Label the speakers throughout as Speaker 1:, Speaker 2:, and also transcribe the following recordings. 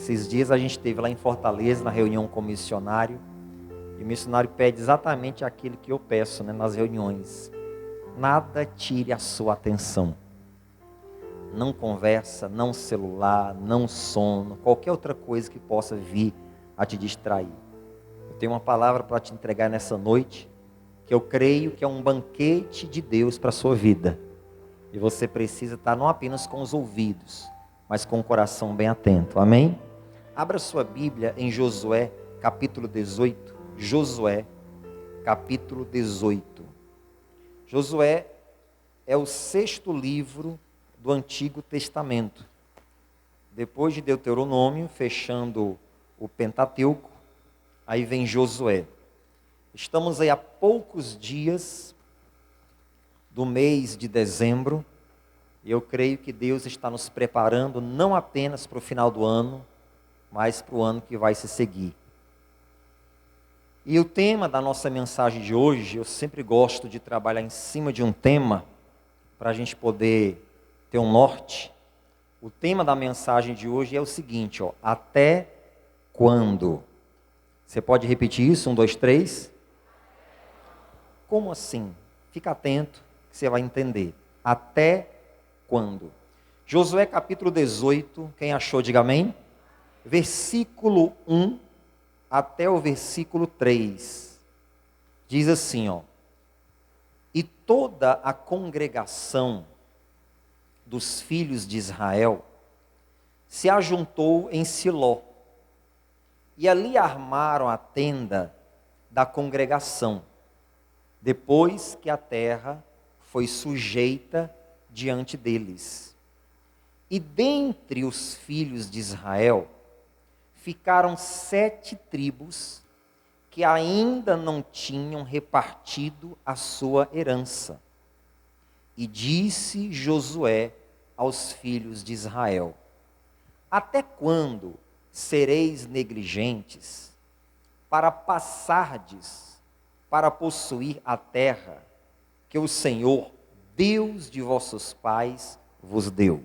Speaker 1: Esses dias a gente esteve lá em Fortaleza, na reunião com o missionário, e o missionário pede exatamente aquilo que eu peço, nas reuniões. Nada tire a sua atenção. Não conversa, não celular, não sono, qualquer outra coisa que possa vir a te distrair. Eu tenho uma palavra para te entregar nessa noite, que eu creio que é um banquete de Deus para a sua vida. E você precisa estar não apenas com os ouvidos, mas com o coração bem atento. Amém? Abra sua Bíblia em Josué, capítulo 18. Josué, capítulo 18. Josué é o 6º livro do Antigo Testamento. Depois de Deuteronômio, fechando o Pentateuco, aí vem Josué. Estamos aí a poucos dias do mês de dezembro, e eu creio que Deus está nos preparando não apenas para o final do ano, mas para o ano que vai se seguir. E o tema da nossa mensagem de hoje, eu sempre gosto de trabalhar em cima de um tema, para a gente poder ter um norte. O tema da mensagem de hoje é o seguinte, até quando? Você pode repetir isso? 1, 2, 3. Como assim? Fica atento que você vai entender. Até quando? Josué capítulo 18, quem achou, diga amém. Versículo 1 até o versículo 3. Diz assim, E toda a congregação dos filhos de Israel se ajuntou em Siló, e ali armaram a tenda da congregação, depois que a terra foi sujeita diante deles. E dentre os filhos de Israel ficaram 7 tribos que ainda não tinham repartido a sua herança. E disse Josué aos filhos de Israel: até quando sereis negligentes para passardes para possuir a terra que o Senhor, Deus de vossos pais, vos deu?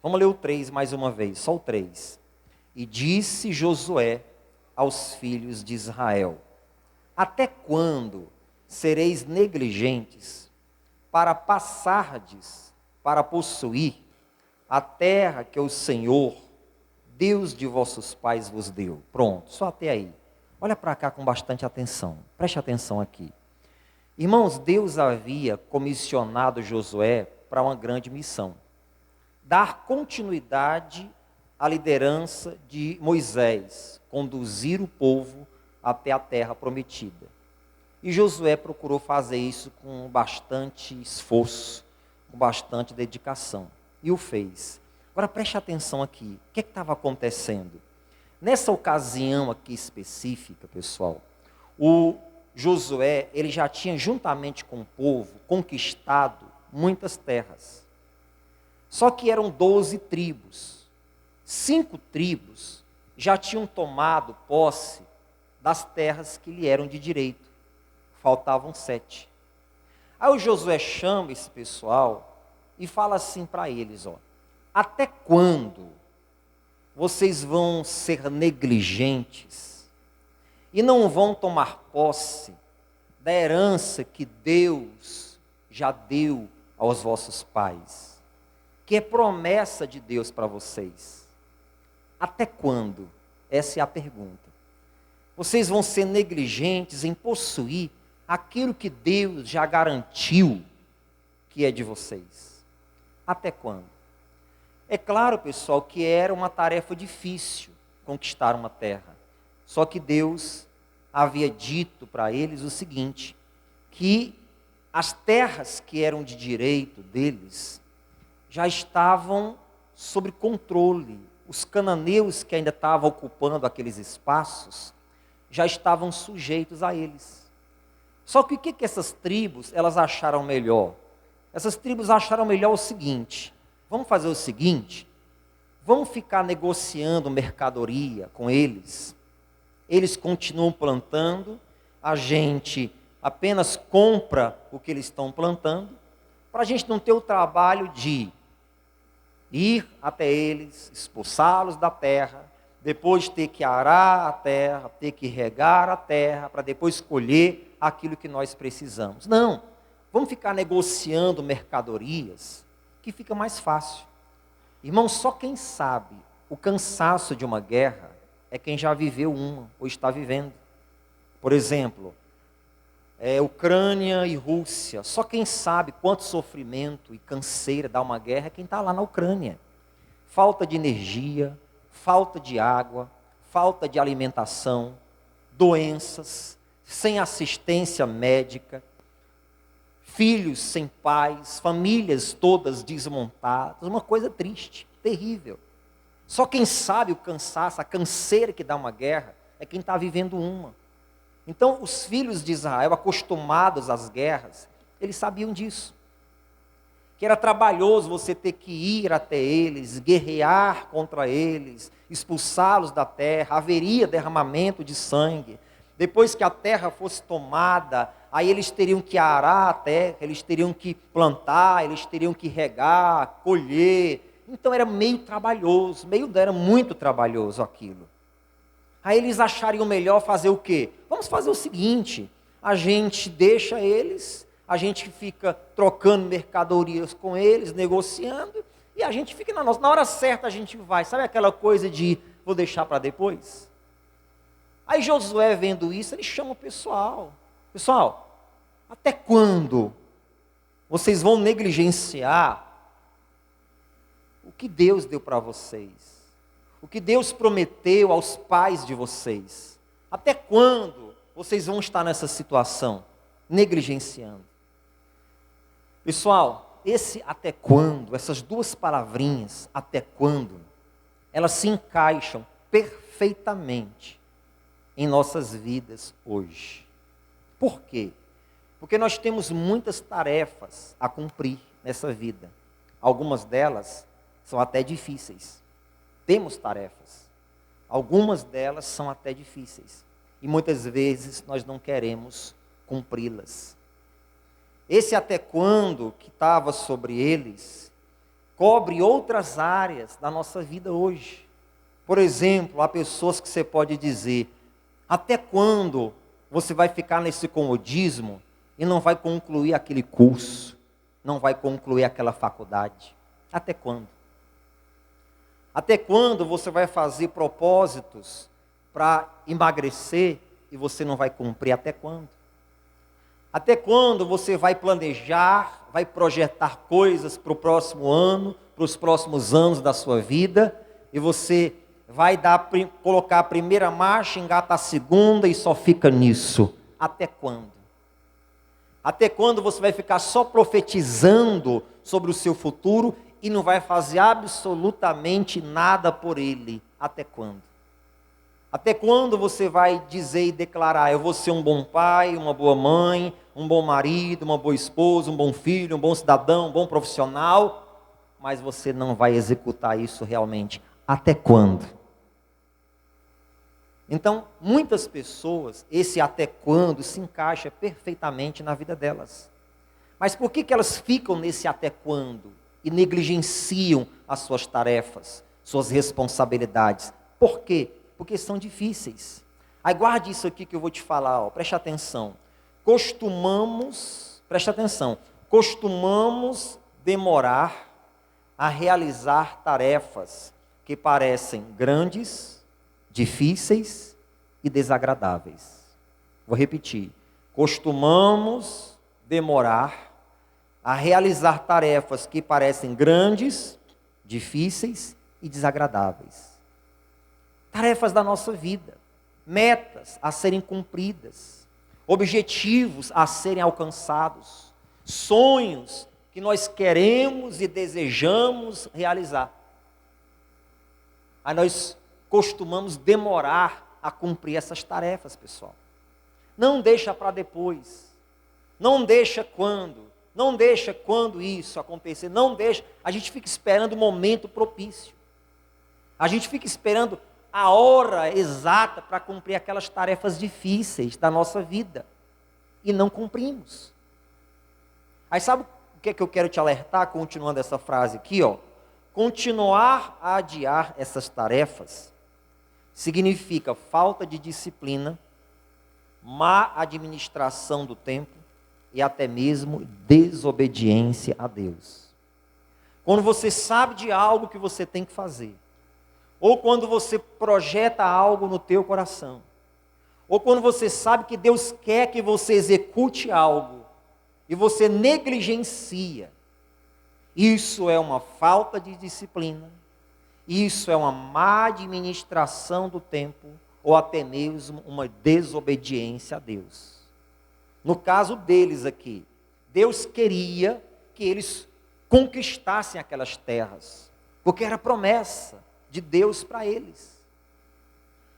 Speaker 1: Vamos ler o 3 mais uma vez, só o 3. E disse Josué aos filhos de Israel: até quando sereis negligentes para passardes para possuir a terra que o Senhor, Deus de vossos pais, vos deu? Pronto, só até aí. Olha para cá com bastante atenção, preste atenção aqui. Irmãos, Deus havia comissionado Josué para uma grande missão: dar continuidade à liderança de Moisés, conduzir o povo até a terra prometida. E Josué procurou fazer isso com bastante esforço, com bastante dedicação, e o fez. Agora preste atenção aqui, o que estava acontecendo? Nessa ocasião aqui específica, pessoal, o Josué, ele já tinha juntamente com o povo conquistado muitas terras. Só que eram 12 tribos. 5 tribos já tinham tomado posse das terras que lhe eram de direito. Faltavam 7. Aí o Josué chama esse pessoal e fala assim para eles, até quando vocês vão ser negligentes e não vão tomar posse da herança que Deus já deu aos vossos pais, que é promessa de Deus para vocês? Até quando? Essa é a pergunta. Vocês vão ser negligentes em possuir aquilo que Deus já garantiu que é de vocês? Até quando? É claro, pessoal, que era uma tarefa difícil conquistar uma terra. Só que Deus havia dito para eles o seguinte, que as terras que eram de direito deles já estavam sob controle. Os cananeus que ainda estavam ocupando aqueles espaços já estavam sujeitos a eles. Só que o que essas tribos elas acharam melhor? Essas tribos acharam melhor o seguinte: vamos fazer o seguinte, vamos ficar negociando mercadoria com eles. Eles continuam plantando, a gente apenas compra o que eles estão plantando, para a gente não ter o trabalho de ir até eles, expulsá-los da terra, depois de ter que arar a terra, ter que regar a terra, para depois colher aquilo que nós precisamos. Não, vamos ficar negociando mercadorias, que fica mais fácil. Irmão, só quem sabe o cansaço de uma guerra é quem já viveu uma ou está vivendo. Por exemplo, Ucrânia e Rússia. Só quem sabe quanto sofrimento e canseira dá uma guerra é quem está lá na Ucrânia. Falta de energia, falta de água, falta de alimentação, doenças, sem assistência médica, filhos sem pais, famílias todas desmontadas, uma coisa triste, terrível. Só quem sabe o cansaço, a canseira que dá uma guerra, é quem está vivendo uma. Então, os filhos de Israel, acostumados às guerras, eles sabiam disso. Que era trabalhoso você ter que ir até eles, guerrear contra eles, expulsá-los da terra, haveria derramamento de sangue. Depois que a terra fosse tomada, aí eles teriam que arar a terra, eles teriam que plantar, eles teriam que regar, colher. Então era meio trabalhoso, era muito trabalhoso aquilo. Aí eles achariam melhor fazer o quê? Vamos fazer o seguinte, a gente deixa eles, a gente fica trocando mercadorias com eles, negociando, e a gente fica na nossa. Na hora certa a gente vai, sabe aquela coisa de vou deixar para depois? Aí Josué, vendo isso, ele chama o pessoal. Pessoal, até quando vocês vão negligenciar o que Deus deu para vocês? O que Deus prometeu aos pais de vocês? Até quando vocês vão estar nessa situação? Negligenciando. Pessoal, esse até quando, essas duas palavrinhas, até quando, elas se encaixam perfeitamente em nossas vidas hoje. Por quê? Porque nós temos muitas tarefas a cumprir nessa vida. Algumas delas são até difíceis. Temos tarefas. Algumas delas são até difíceis. E muitas vezes nós não queremos cumpri-las. Esse até quando que estava sobre eles, cobre outras áreas da nossa vida hoje. Por exemplo, há pessoas que você pode dizer, até quando você vai ficar nesse comodismo e não vai concluir aquele curso, não vai concluir aquela faculdade? Até quando? Até quando você vai fazer propósitos para emagrecer e você não vai cumprir? Até quando? Até quando você vai planejar, vai projetar coisas para o próximo ano, para os próximos anos da sua vida, e você vai colocar a primeira marcha, engata a segunda e só fica nisso? Até quando? Até quando você vai ficar só profetizando sobre o seu futuro e não vai fazer absolutamente nada por ele? Até quando? Até quando você vai dizer e declarar, eu vou ser um bom pai, uma boa mãe, um bom marido, uma boa esposa, um bom filho, um bom cidadão, um bom profissional, mas você não vai executar isso realmente? Até quando? Então, muitas pessoas, esse até quando se encaixa perfeitamente na vida delas. Mas por que elas ficam nesse até quando e negligenciam as suas tarefas, suas responsabilidades? Por quê? Porque são difíceis. Aí guarde isso aqui que eu vou te falar, preste atenção. Costumamos demorar a realizar tarefas que parecem grandes, difíceis e desagradáveis. Vou repetir. Costumamos demorar a realizar tarefas que parecem grandes, difíceis e desagradáveis. Tarefas da nossa vida, metas a serem cumpridas, objetivos a serem alcançados, sonhos que nós queremos e desejamos realizar. Aí nós costumamos demorar a cumprir essas tarefas, pessoal. Não deixa para depois. Não deixa quando. Não deixa quando isso acontecer. Não deixa. A gente fica esperando o momento propício. A gente fica esperando a hora exata para cumprir aquelas tarefas difíceis da nossa vida. E não cumprimos. Aí sabe o que é que eu quero te alertar, continuando essa frase aqui, ó? Continuar a adiar essas tarefas significa falta de disciplina, má administração do tempo e até mesmo desobediência a Deus. Quando você sabe de algo que você tem que fazer, ou quando você projeta algo no teu coração, ou quando você sabe que Deus quer que você execute algo e você negligencia, isso é uma falta de disciplina, isso é uma má administração do tempo, ou até mesmo uma desobediência a Deus. No caso deles aqui, Deus queria que eles conquistassem aquelas terras, porque era promessa de Deus para eles.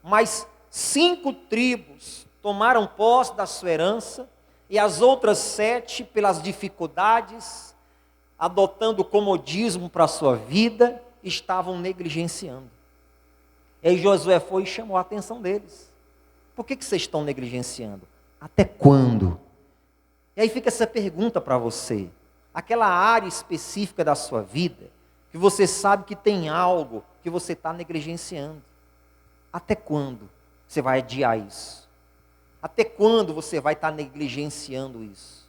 Speaker 1: Mas 5 tribos tomaram posse da sua herança, e as outras 7, pelas dificuldades, adotando comodismo para a sua vida, estavam negligenciando. E aí Josué foi e chamou a atenção deles. Por que vocês estão negligenciando? Até quando? E aí fica essa pergunta para você. Aquela área específica da sua vida, que você sabe que tem algo que você está negligenciando. Até quando você vai adiar isso? Até quando você vai estar negligenciando isso?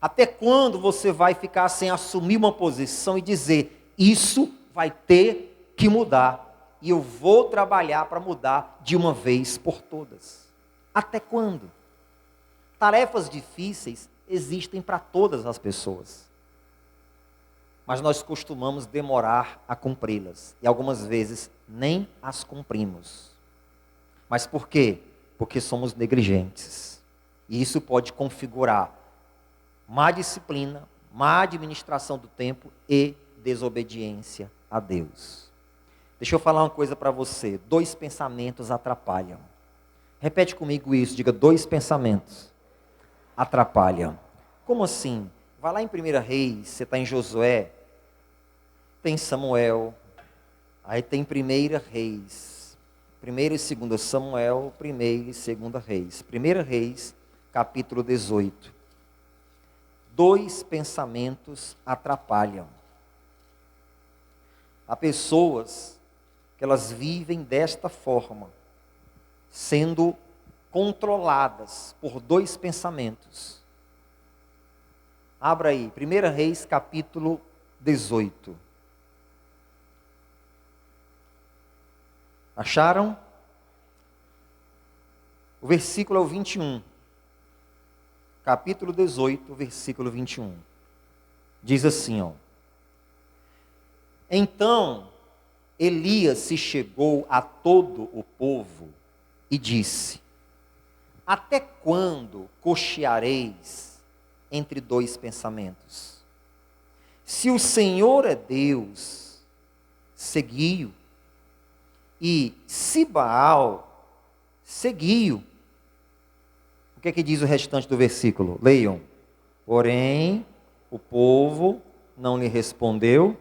Speaker 1: Até quando você vai ficar sem assumir uma posição e dizer, isso vai ter que mudar, e eu vou trabalhar para mudar de uma vez por todas? Até quando? Tarefas difíceis existem para todas as pessoas, mas nós costumamos demorar a cumpri-las, e algumas vezes nem as cumprimos. Mas por quê? Porque somos negligentes, e isso pode configurar má disciplina, má administração do tempo e desobediência a Deus. Deixa eu falar uma coisa para você. 2 pensamentos atrapalham. Repete comigo isso, diga: 2 pensamentos atrapalham. Como assim? Vai lá em 1 Reis, você está em Josué, tem Samuel, aí tem 1 Reis, 1 e 2 Samuel, 1 e 2 Reis. 1 Reis, capítulo 18. 2 pensamentos atrapalham. Há pessoas que elas vivem desta forma, sendo controladas por 2 pensamentos. Abra aí, 1 Reis, capítulo 18. Acharam? O versículo é o 21. Capítulo 18, versículo 21. Diz assim, ó. Então Elias se chegou a todo o povo e disse: até quando cocheareis entre 2 pensamentos? Se o Senhor é Deus, segui-o, e se Baal, segui-o. O que é que diz o restante do versículo? Leiam. Porém, o povo não lhe respondeu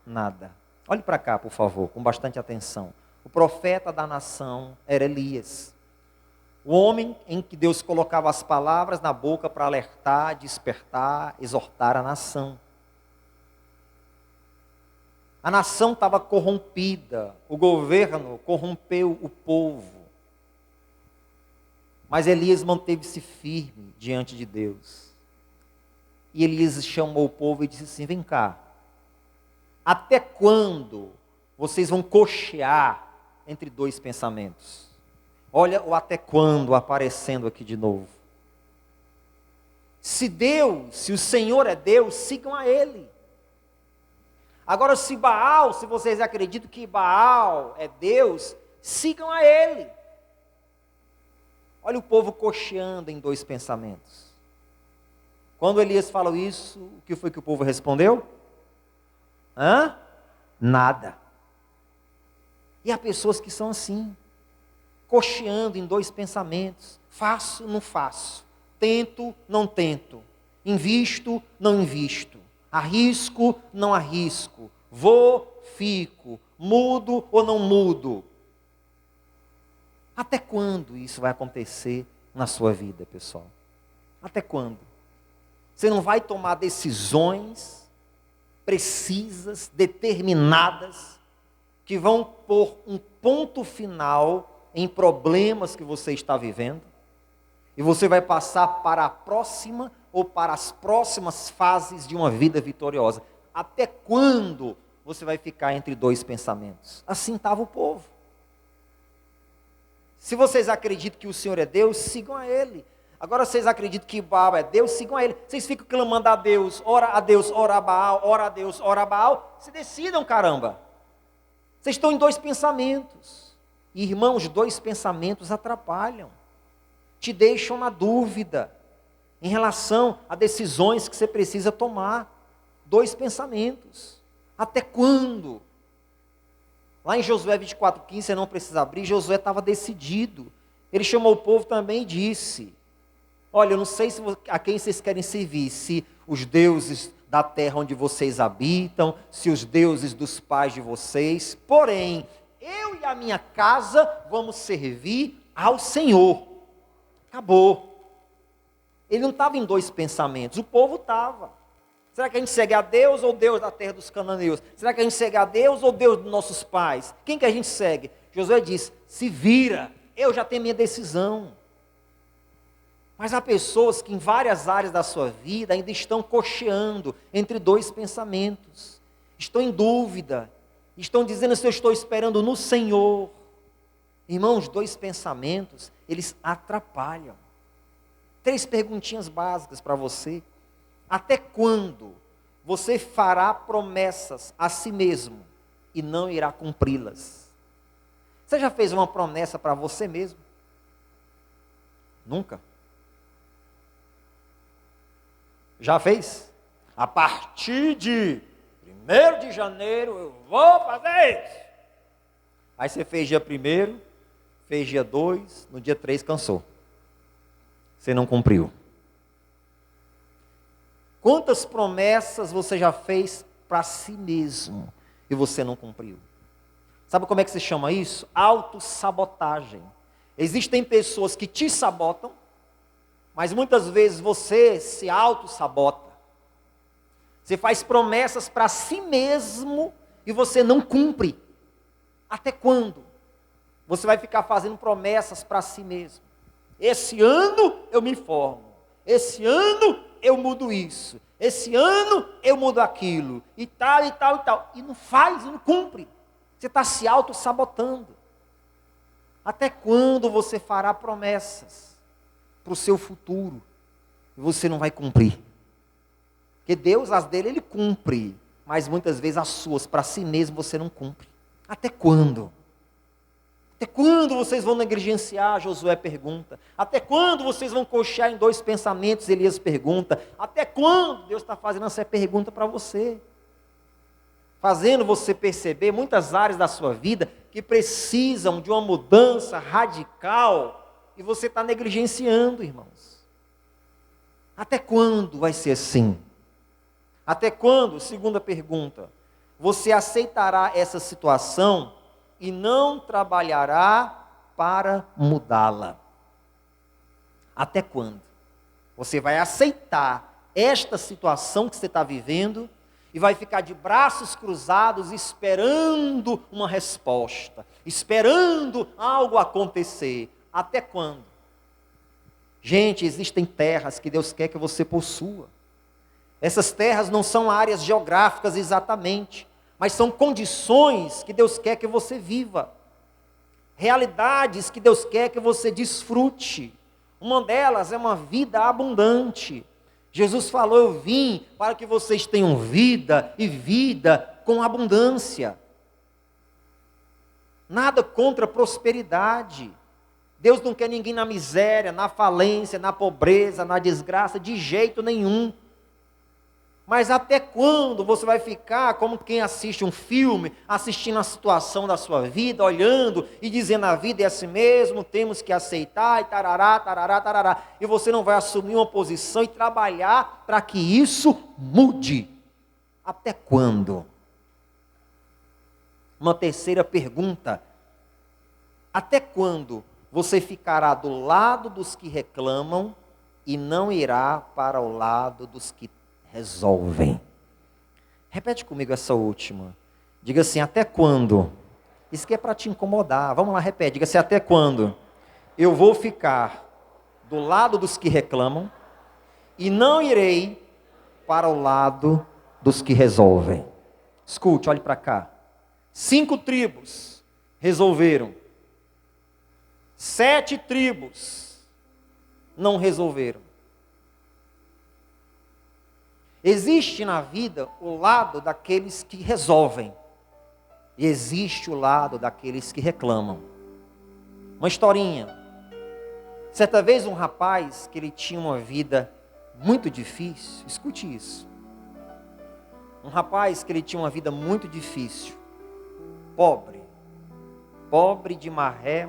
Speaker 1: nada. Olhe para cá, por favor, com bastante atenção. O profeta da nação era Elias. O homem em que Deus colocava as palavras na boca para alertar, despertar, exortar a nação. A nação estava corrompida, o governo corrompeu o povo. Mas Elias manteve-se firme diante de Deus. E Elias chamou o povo e disse assim: vem cá, até quando vocês vão cochear entre 2 pensamentos? Olha o até quando aparecendo aqui de novo. Se o Senhor é Deus, sigam a Ele. Agora, se Baal, se vocês acreditam que Baal é Deus, sigam a Ele. Olha o povo cocheando em 2 pensamentos. Quando Elias falou isso, o que foi que o povo respondeu? Nada. E há pessoas que são assim, cocheando em 2 pensamentos. Faço, não faço. Tento, não tento. Invisto, não invisto. Arrisco, não arrisco. Vou, fico. Mudo ou não mudo. Até quando isso vai acontecer na sua vida, pessoal? Até quando? Você não vai tomar decisões precisas, determinadas, que vão pôr um ponto final em problemas que você está vivendo, e você vai passar para a próxima ou para as próximas fases de uma vida vitoriosa. Até quando você vai ficar entre dois pensamentos? Assim estava o povo. Se vocês acreditam que o Senhor é Deus, sigam a Ele. Agora vocês acreditam que Baal é Deus, sigam a Ele. Vocês ficam clamando a Deus, ora a Baal, ora a Deus, ora a Baal. Se decidam, caramba. Vocês estão em dois pensamentos. E, irmãos, dois pensamentos atrapalham. Te deixam na dúvida em relação a decisões que você precisa tomar. Dois pensamentos. Até quando? Lá em Josué 24:15, você não precisa abrir, Josué estava decidido. Ele chamou o povo também e disse: olha, eu não sei a quem vocês querem servir, se os deuses da terra onde vocês habitam, se os deuses dos pais de vocês, porém, eu e a minha casa vamos servir ao Senhor. Acabou. Ele não estava em dois pensamentos, o povo estava. Será que a gente segue a Deus ou Deus da terra dos cananeus? Será que a gente segue a Deus ou Deus dos nossos pais? Quem que a gente segue? Josué disse: se vira, eu já tenho minha decisão. Mas há pessoas que em várias áreas da sua vida ainda estão cocheando entre dois pensamentos. Estão em dúvida. Estão dizendo se eu estou esperando no Senhor. Irmãos, dois pensamentos, eles atrapalham. 3 perguntinhas básicas para você. Até quando você fará promessas a si mesmo e não irá cumpri-las? Você já fez uma promessa para você mesmo? Nunca? Já fez? A partir de 1º de janeiro eu vou fazer isso. Aí você fez dia 1º, fez dia 2, no dia 3 cansou. Você não cumpriu. Quantas promessas você já fez para si mesmo e você não cumpriu? Sabe como é que se chama isso? Autossabotagem. Existem pessoas que te sabotam, mas muitas vezes você se autossabota. Você faz promessas para si mesmo e você não cumpre. Até quando? Você vai ficar fazendo promessas para si mesmo. Esse ano eu me formo. Esse ano eu mudo isso. Esse ano eu mudo aquilo. E tal, e tal, e tal. E não faz, e não cumpre. Você está se auto-sabotando. Até quando você fará promessas para o seu futuro e você não vai cumprir? Porque Deus, as dele, ele cumpre. Mas muitas vezes as suas, para si mesmo, você não cumpre. Até quando? Até quando vocês vão negligenciar? Josué pergunta. Até quando vocês vão cochear em dois pensamentos? Elias pergunta. Até quando? Deus está fazendo essa pergunta para você. Fazendo você perceber muitas áreas da sua vida que precisam de uma mudança radical e você está negligenciando, irmãos. Até quando vai ser assim? Até quando, segunda pergunta, você aceitará essa situação e não trabalhará para mudá-la? Até quando? Você vai aceitar esta situação que você está vivendo e vai ficar de braços cruzados esperando uma resposta, esperando algo acontecer. Até quando? Gente, existem terras que Deus quer que você possua. Essas terras não são áreas geográficas exatamente, mas são condições que Deus quer que você viva. Realidades que Deus quer que você desfrute. Uma delas é uma vida abundante. Jesus falou: eu vim para que vocês tenham vida e vida com abundância. Nada contra a prosperidade. Deus não quer ninguém na miséria, na falência, na pobreza, na desgraça, de jeito nenhum. Mas até quando você vai ficar como quem assiste um filme, assistindo a situação da sua vida, olhando e dizendo: a vida é assim mesmo, temos que aceitar, e tarará, tarará, tarará. E você não vai assumir uma posição e trabalhar para que isso mude. Até quando? Uma terceira pergunta: até quando você ficará do lado dos que reclamam e não irá para o lado dos que resolvem? Repete comigo essa última. Diga assim: até quando Isso aqui é para te incomodar. Vamos lá, repete. Diga assim, até quando? Eu vou ficar do lado dos que reclamam e não irei para o lado dos que resolvem. Escute, olhe para cá. 5 tribos resolveram. 7 tribos não resolveram. Existe na vida o lado daqueles que resolvem. E existe o lado daqueles que reclamam. Uma historinha. Certa vez um rapaz que ele tinha uma vida muito difícil, escute isso. Um rapaz que ele tinha uma vida muito difícil, pobre de marré.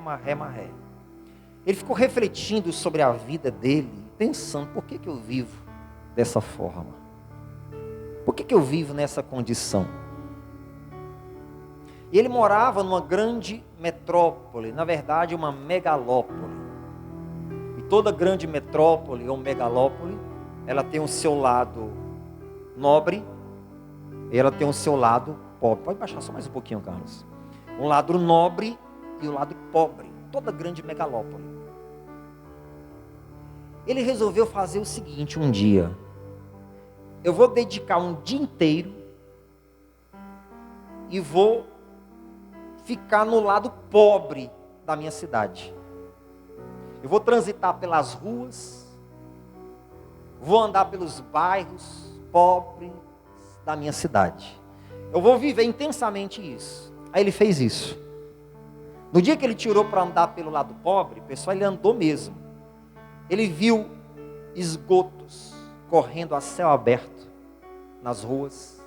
Speaker 1: Ele ficou refletindo sobre a vida dele, pensando, por que eu vivo dessa forma? Por que eu vivo nessa condição? E ele morava numa grande metrópole, na verdade uma megalópole. E toda grande metrópole ou megalópole, ela tem o seu lado nobre e ela tem o seu lado pobre. Pode baixar só mais um pouquinho, Carlos. Um lado nobre e o lado pobre. Toda grande megalópole. Ele resolveu fazer o seguinte um dia. Eu vou dedicar um dia inteiro e vou ficar no lado pobre da minha cidade. Eu vou transitar pelas ruas, vou andar pelos bairros pobres da minha cidade. Eu vou viver intensamente isso. Aí ele fez isso. No dia que ele tirou para andar pelo lado pobre, pessoal, ele andou mesmo. Ele viu esgotos correndo a céu aberto nas ruas,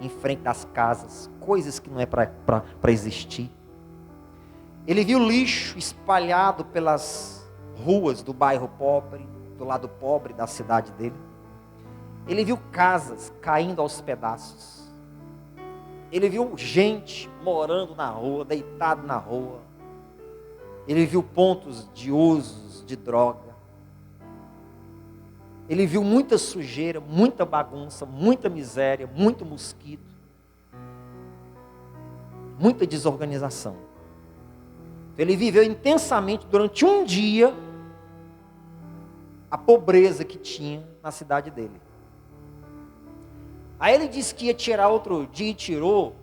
Speaker 1: em frente das casas, coisas que não é para existir. Ele viu lixo espalhado pelas ruas do bairro pobre, do lado pobre da cidade dele. Ele viu casas caindo aos pedaços. Ele viu gente morando na rua, deitado na rua. Ele viu pontos de usos de droga. Ele viu muita sujeira, muita bagunça, muita miséria, muito mosquito, muita desorganização. Ele viveu intensamente durante um dia a pobreza que tinha na cidade dele. Aí ele disse que ia tirar outro dia e tirou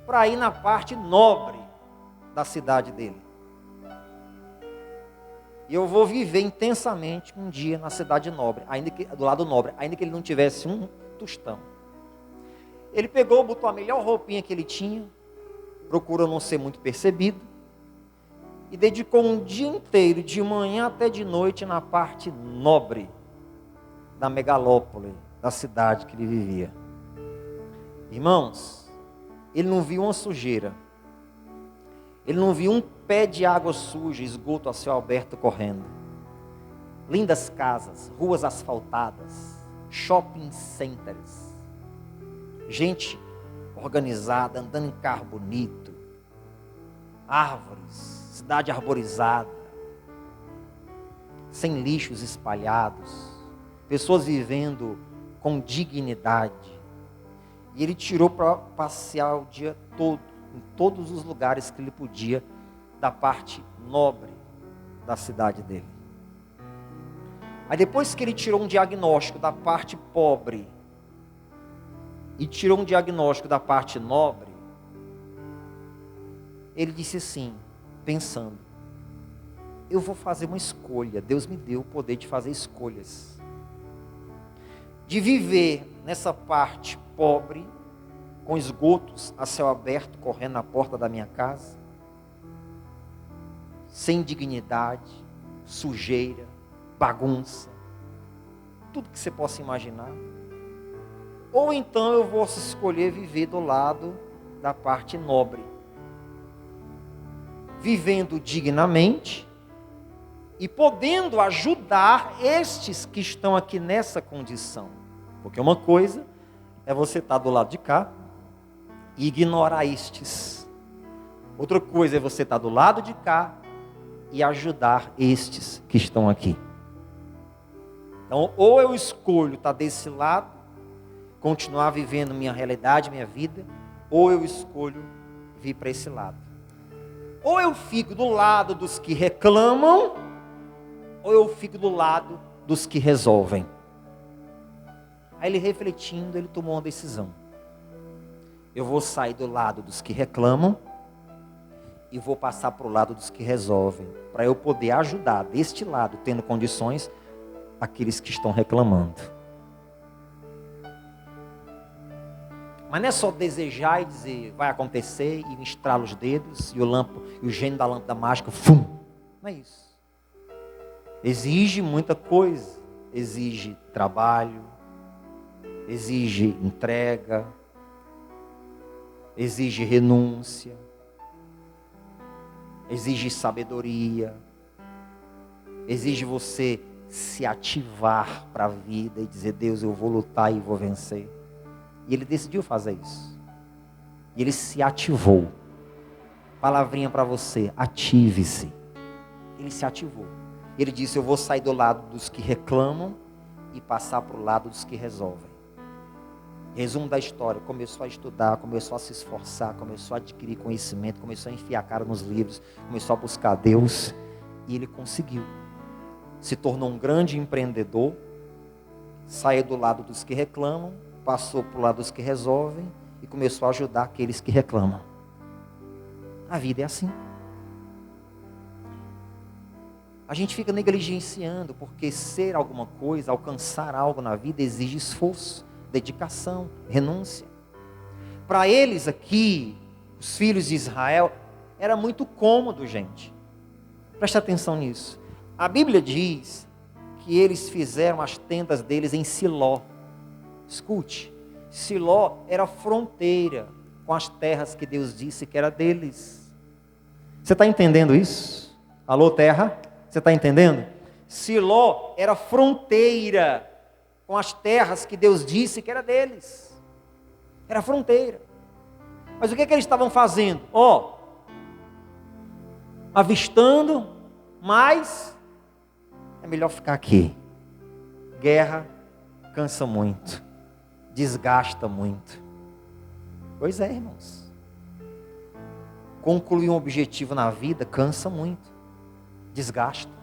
Speaker 1: para ir na parte nobre da cidade dele. E eu vou viver intensamente um dia na cidade nobre, do lado nobre, ainda que ele não tivesse um tostão. Ele pegou, botou a melhor roupinha que ele tinha, procurou não ser muito percebido, e dedicou um dia inteiro, de manhã até de noite, na parte nobre da megalópole, da cidade que ele vivia. Irmãos, ele não viu uma sujeira, ele não viu um pé de água suja, esgoto a céu aberto correndo. Lindas casas, ruas asfaltadas, shopping centers, gente organizada, andando em carro bonito, árvores, cidade arborizada, sem lixos espalhados, pessoas vivendo com dignidade. E ele tirou para passear o dia todo, em todos os lugares que ele podia, da parte nobre da cidade dele. Aí depois que ele tirou um diagnóstico da parte pobre, e tirou um diagnóstico da parte nobre, ele disse assim, pensando, eu vou fazer uma escolha, Deus me deu o poder de fazer escolhas, de viver nessa parte pobre, com esgotos a céu aberto, correndo na porta da minha casa, sem dignidade, sujeira, bagunça, tudo que você possa imaginar. Ou então eu vou escolher viver do lado da parte nobre, vivendo dignamente e podendo ajudar estes que estão aqui nessa condição. Porque uma coisa é você estar do lado de cá e ignorar estes. Outra coisa é você estar do lado de cá e ajudar estes que estão aqui. Então, ou eu escolho estar desse lado, continuar vivendo minha realidade, minha vida, ou eu escolho vir para esse lado. Ou eu fico do lado dos que reclamam, ou eu fico do lado dos que resolvem. Aí ele refletindo, ele tomou uma decisão. Eu vou sair do lado dos que reclamam e vou passar para o lado dos que resolvem, para eu poder ajudar deste lado, tendo condições, aqueles que estão reclamando. Mas não é só desejar e dizer, vai acontecer, e estrala os dedos, e o gênio da lâmpada mágica, fum. Não é isso. Exige muita coisa. Exige trabalho, exige entrega, exige renúncia, exige sabedoria, exige você se ativar para a vida e dizer, Deus, eu vou lutar e vou vencer. E ele decidiu fazer isso. E ele se ativou. Palavrinha para você, ative-se. Ele se ativou. Ele disse, eu vou sair do lado dos que reclamam e passar para o lado dos que resolvem. Resumo da história, começou a estudar, começou a se esforçar, começou a adquirir conhecimento, começou a enfiar a cara nos livros, começou a buscar Deus, e ele conseguiu. Se tornou um grande empreendedor, saiu do lado dos que reclamam, passou para o lado dos que resolvem, e começou a ajudar aqueles que reclamam. A vida é assim. A gente fica negligenciando, porque ser alguma coisa, alcançar algo na vida exige esforço, dedicação, renúncia. Para eles aqui, os filhos de Israel, era muito cômodo, gente. Preste atenção nisso. A Bíblia diz que eles fizeram as tendas deles em Siló. Escute, Siló era fronteira com as terras que Deus disse que era deles. Você está entendendo isso? Alô, terra? Você está entendendo? Siló era fronteira com as terras que Deus disse que era deles. Era fronteira. Mas o que eles estavam fazendo? Avistando, mas é melhor ficar aqui. Guerra cansa muito, desgasta muito. Pois é, irmãos. Concluir um objetivo na vida cansa muito, desgasta.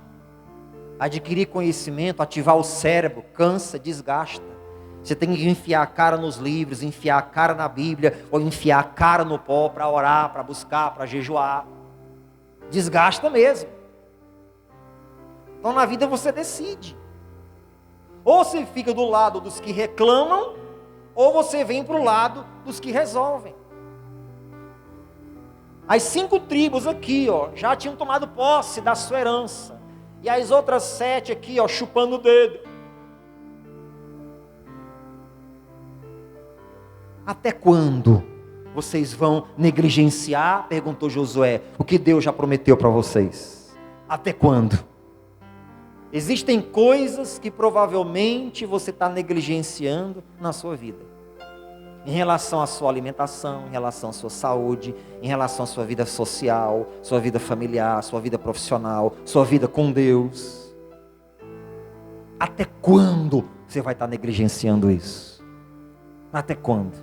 Speaker 1: Adquirir conhecimento, ativar o cérebro, cansa, desgasta. Você tem que enfiar a cara nos livros, enfiar a cara na Bíblia, ou enfiar a cara no pó para orar, para buscar, para jejuar. Desgasta mesmo. Então na vida você decide. Ou você fica do lado dos que reclamam, ou você vem para o lado dos que resolvem. As 5 tribos aqui, já tinham tomado posse da sua herança. E as outras 7 aqui, chupando o dedo. Até quando vocês vão negligenciar, perguntou Josué, o que Deus já prometeu para vocês? Até quando? Existem coisas que provavelmente você está negligenciando na sua vida. Em relação à sua alimentação, em relação à sua saúde, em relação à sua vida social, sua vida familiar, sua vida profissional, sua vida com Deus. Até quando você vai estar negligenciando isso? Até quando?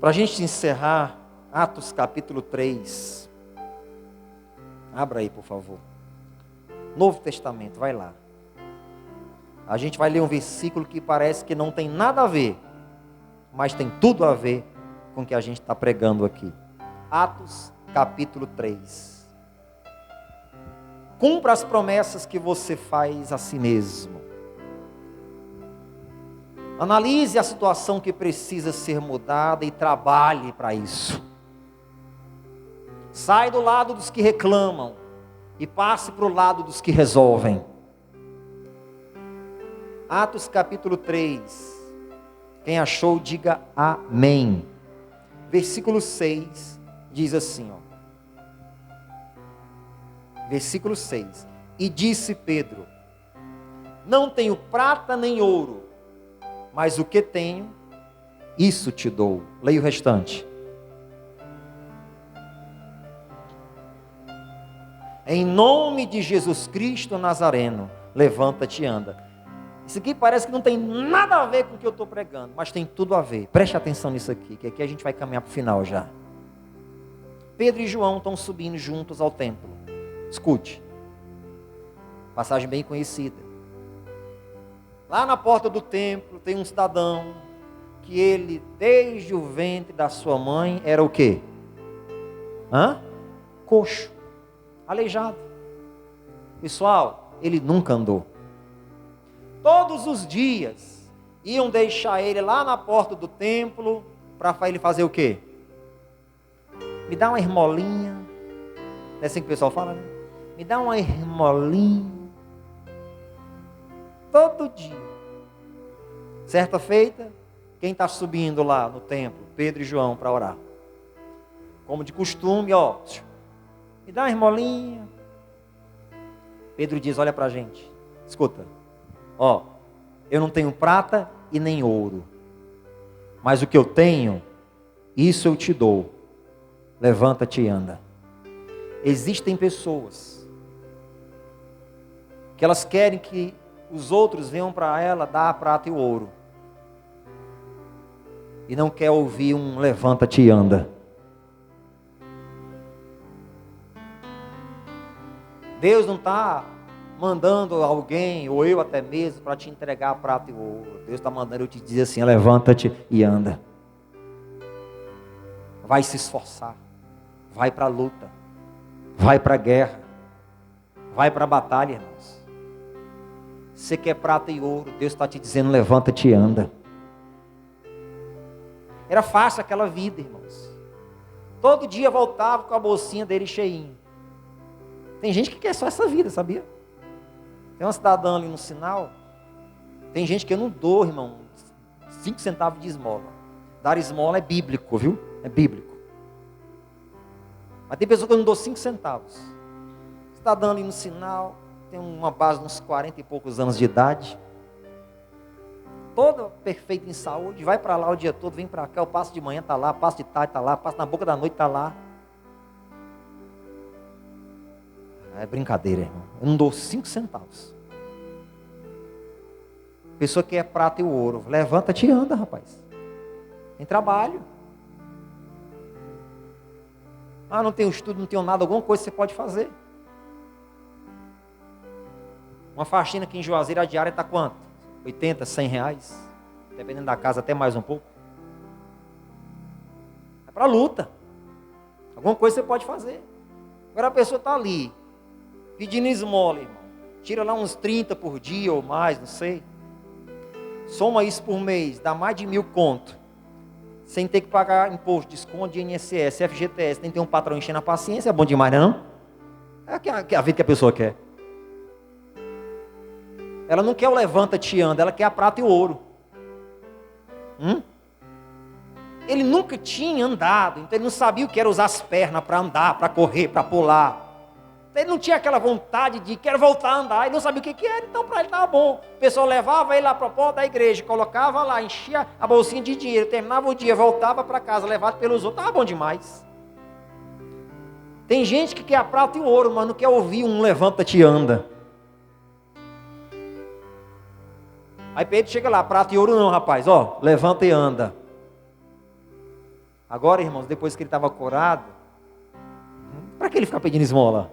Speaker 1: Para a gente encerrar, Atos capítulo 3. Abra aí, por favor. Novo Testamento, vai lá. A gente vai ler um versículo que parece que não tem nada a ver, mas tem tudo a ver com o que a gente está pregando aqui. Atos capítulo 3. Cumpra as promessas que você faz a si mesmo. Analise a situação que precisa ser mudada e trabalhe para isso. Sai do lado dos que reclamam e passe para o lado dos que resolvem. Atos capítulo 3. Quem achou, diga amém. Versículo 6 diz assim, Versículo 6. E disse Pedro, não tenho prata nem ouro, mas o que tenho, isso te dou. Leia o restante. Em nome de Jesus Cristo Nazareno, levanta-te e anda. Isso aqui parece que não tem nada a ver com o que eu estou pregando, mas tem tudo a ver. Preste atenção nisso aqui, que aqui a gente vai caminhar para o final já. Pedro e João estão subindo juntos ao templo. Escute. Passagem bem conhecida. Lá na porta do templo tem um cidadão que ele, desde o ventre da sua mãe, era o quê? Coxo, aleijado. Pessoal, ele nunca andou. Todos os dias iam deixar ele lá na porta do templo para ele fazer o quê? Me dá uma esmolinha. Não é assim que o pessoal fala, né? Me dá uma esmolinha. Todo dia. Certa feita, quem está subindo lá no templo? Pedro e João para orar. Como de costume, ó. Me dá uma esmolinha. Pedro diz, olha para a gente. Escuta. Ó, eu não tenho prata e nem ouro. Mas o que eu tenho, isso eu te dou. Levanta-te e anda. Existem pessoas que elas querem que os outros venham para ela dar a prata e o ouro. E não quer ouvir um levanta-te e anda. Deus não está mandando alguém, ou eu até mesmo, para te entregar a prata e o ouro. Deus está mandando eu te dizer assim, levanta-te e anda. Vai se esforçar. Vai para a luta. Vai para a guerra. Vai para a batalha, irmãos. Você quer prata e ouro, Deus está te dizendo, levanta-te e anda. Era fácil aquela vida, irmãos. Todo dia voltava com a bolsinha dele cheinha. Tem gente que quer só essa vida, sabia? Tem uma cidadã ali no sinal. Tem gente que eu não dou, irmão, 5 centavos de esmola. Dar esmola é bíblico, viu? É bíblico. Mas tem pessoa que eu não dou 5 centavos. Cidadã ali no sinal, tem uma base de uns 40 e poucos anos de idade. Toda perfeita em saúde, vai para lá o dia todo, vem para cá, eu passo de manhã, está lá, passo de tarde, está lá, passo na boca da noite, está lá. É brincadeira, irmão. Eu não dou 5 centavos. Pessoa que é prata e o ouro, levanta-te e anda, rapaz. Tem trabalho. Ah, não tenho estudo, não tenho nada, alguma coisa você pode fazer. Uma faxina aqui em Juazeiro, a diária está quanto? 80, 100 reais. Dependendo da casa, até mais um pouco. É para luta. Alguma coisa você pode fazer. Agora a pessoa está ali, pedindo esmola, irmão. Tira lá uns 30 por dia ou mais, não sei. Soma isso por mês, dá mais de 1.000 conto. Sem ter que pagar imposto, desconto de INSS, FGTS, tem que ter um patrão enchendo a paciência, é bom demais, não é? É a vida que a pessoa quer. Ela não quer o levanta-te e anda, ela quer a prata e o ouro. Ele nunca tinha andado, então ele não sabia o que era usar as pernas para andar, para correr, para pular. Então ele não tinha aquela vontade de quero voltar a andar, ele não sabia o que era, então para ele estava bom. O pessoal levava ele lá para a porta da igreja, colocava lá, enchia a bolsinha de dinheiro, terminava o dia, voltava para casa, levado pelos outros, estava bom demais. Tem gente que quer a prata e o ouro, mas não quer ouvir um levanta-te e anda. Aí Pedro chega lá, prata e ouro não, rapaz, ó, levanta e anda. Agora, irmãos, depois que ele estava curado, para que ele ficar pedindo esmola?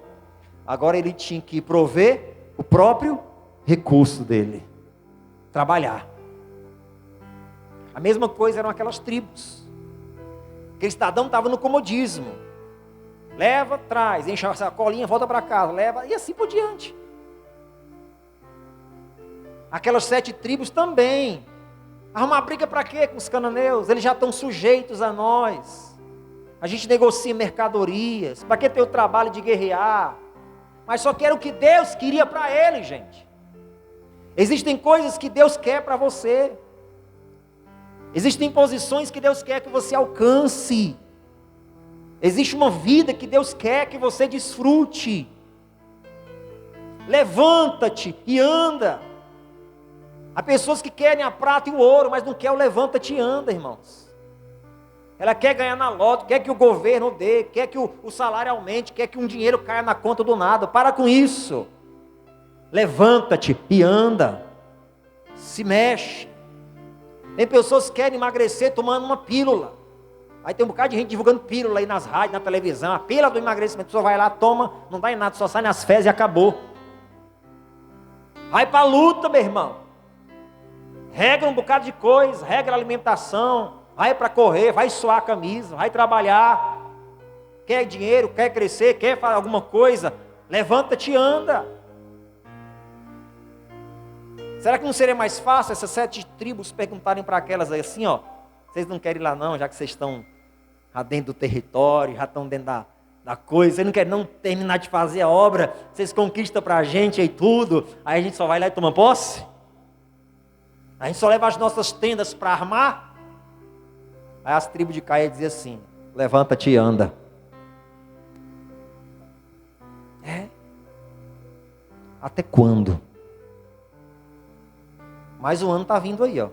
Speaker 1: Agora ele tinha que prover o próprio recurso dele, trabalhar. A mesma coisa eram aquelas tribos. Aquele cidadão estava no comodismo. Leva, traz, enche a sacolinha, volta para casa, leva, e assim por diante. Aquelas 7 tribos também. Arrumar briga para quê com os cananeus? Eles já estão sujeitos a nós. A gente negocia mercadorias. Para que ter o trabalho de guerrear? Mas só que era o que Deus queria para eles, gente. Existem coisas que Deus quer para você. Existem posições que Deus quer que você alcance. Existe uma vida que Deus quer que você desfrute. Levanta-te e anda. Há pessoas que querem a prata e o ouro, mas não quer o levanta-te e anda, irmãos. Ela quer ganhar na loto, quer que o governo dê, quer que o salário aumente, quer que um dinheiro caia na conta do nada. Para com isso. Levanta-te e anda. Se mexe. Tem pessoas que querem emagrecer tomando uma pílula. Aí tem um bocado de gente divulgando pílula aí nas rádios, na televisão, a pílula do emagrecimento, a pessoa vai lá, toma, não dá em nada, só sai nas fezes e acabou. Vai para a luta, meu irmão. Regra um bocado de coisa, regra a alimentação, vai para correr, vai suar a camisa, vai trabalhar. Quer dinheiro, quer crescer, quer fazer alguma coisa, levanta-te e anda. Será que não seria mais fácil essas 7 tribos perguntarem para aquelas aí assim, ó, vocês não querem ir lá não, já que vocês estão já dentro do território, já estão dentro da coisa, vocês não querem não terminar de fazer a obra, vocês conquistam para a gente aí tudo, aí a gente só vai lá e toma posse? A gente só leva as nossas tendas para armar? Aí as tribos de Caia diziam assim, levanta-te e anda. Até quando? Mas o ano está vindo aí, ó.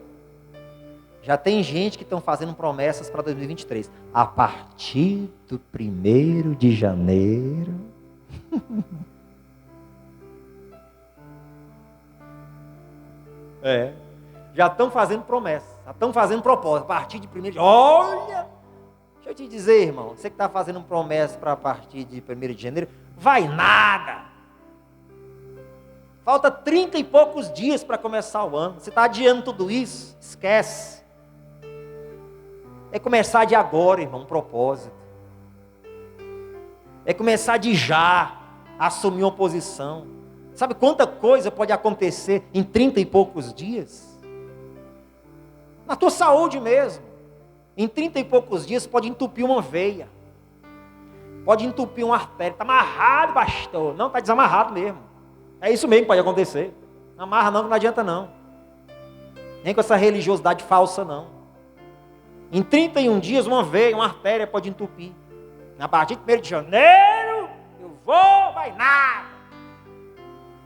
Speaker 1: Já tem gente que estão fazendo promessas para 2023. A partir do 1º de janeiro. Já estão fazendo promessas. Já estão fazendo propósito. A partir de 1º de janeiro. Olha! Deixa eu te dizer, irmão. Você que está fazendo promessa para a partir de 1º de janeiro. Vai nada! Falta 30 e poucos dias para começar o ano. Você está adiando tudo isso? Esquece. É começar de agora, irmão, um propósito. É começar de já, assumir uma posição. Sabe quanta coisa pode acontecer em 30 e poucos dias? Na tua saúde mesmo. Em 30 e poucos dias pode entupir uma veia. Pode entupir uma artéria. Está amarrado, pastor. Não, está desamarrado mesmo. É isso mesmo que pode acontecer. Não amarra não, que não adianta não. Nem com essa religiosidade falsa não. Em 31 dias, uma veia, uma artéria pode entupir. A partir de 1º de janeiro, eu vou, vai nada.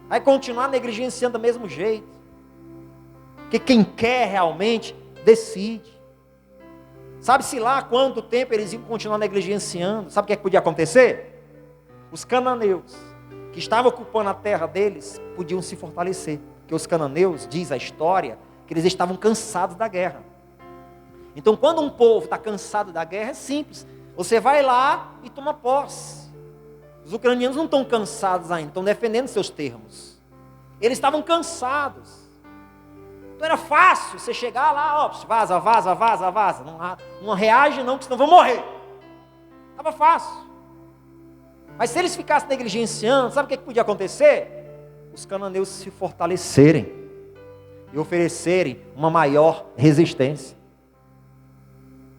Speaker 1: Vai continuar negligenciando do mesmo jeito. Porque quem quer realmente, decide. Sabe-se lá quanto tempo eles iam continuar negligenciando? Sabe o que é que podia acontecer? Os cananeus, que estavam ocupando a terra deles, podiam se fortalecer. Porque os cananeus, diz a história, que eles estavam cansados da guerra. Então, quando um povo está cansado da guerra, é simples. Você vai lá e toma posse. Os ucranianos não estão cansados ainda, estão defendendo seus termos. Eles estavam cansados. Então era fácil você chegar lá, ó, vaza, vaza, vaza, vaza. Não reage não, porque senão vão morrer. Estava fácil. Mas se eles ficassem negligenciando, sabe o que podia acontecer? Os cananeus se fortalecerem e oferecerem uma maior resistência.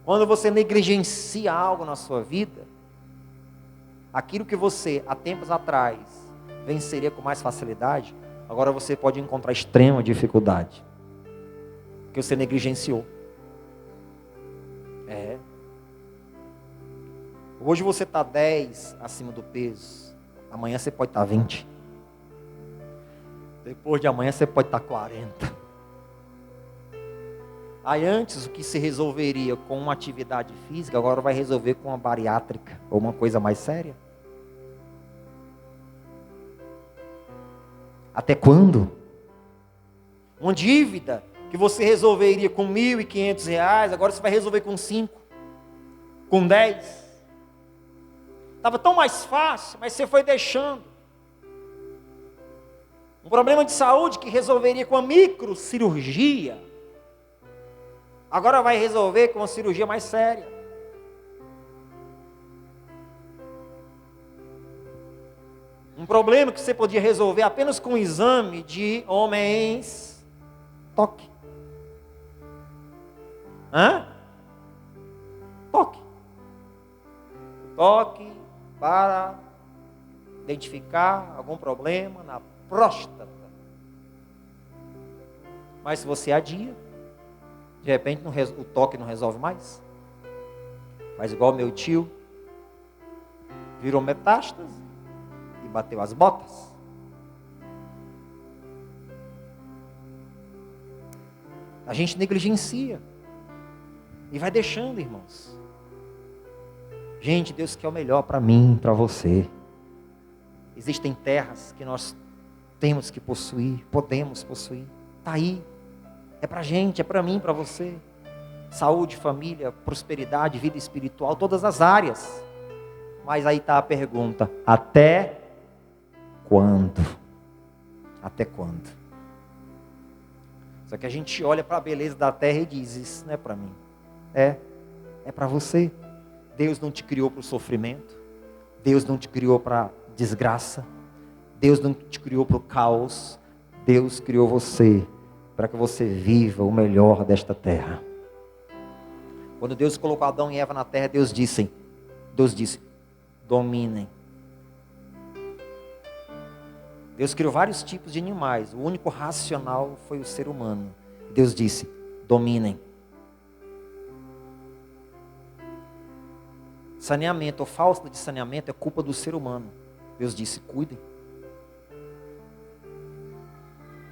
Speaker 1: Quando você negligencia algo na sua vida, aquilo que você, há tempos atrás, venceria com mais facilidade, agora você pode encontrar extrema dificuldade. Porque você negligenciou. Hoje você está 10 acima do peso. Amanhã você pode estar 20. Depois de amanhã você pode estar 40. Aí antes o que se resolveria com uma atividade física, agora vai resolver com uma bariátrica. Ou uma coisa mais séria. Até quando? Uma dívida que você resolveria com R$1.500, agora você vai resolver com 5, com 10. Estava tão mais fácil, mas você foi deixando. Um problema de saúde que resolveria com a microcirurgia, agora vai resolver com uma cirurgia mais séria. Um problema que você podia resolver apenas com um exame de homens. Toque. Toque. Toque para identificar algum problema na próstata. Mas se você adia, de repente o toque não resolve mais. Mas igual meu tio, virou metástase e bateu as botas. A gente negligencia e vai deixando, irmãos. Gente, Deus quer o melhor para mim, para você. Existem terras que nós temos que possuir, podemos possuir. Está aí. É para a gente, é para mim, para você. saúde, família, prosperidade, vida espiritual, todas as áreas. Mas aí está a pergunta: até quando? Até quando? Só que a gente olha para a beleza da terra e diz: isso não é para mim. É para você. Deus não te criou para o sofrimento. Deus não te criou para desgraça. Deus não te criou para o caos. Deus criou você para que você viva o melhor desta terra. Quando Deus colocou Adão e Eva na terra, Deus disse: dominem. Deus criou vários tipos de animais. O único racional foi o ser humano. Deus disse: dominem. Saneamento ou falta de saneamento é culpa do ser humano. Deus disse: cuidem.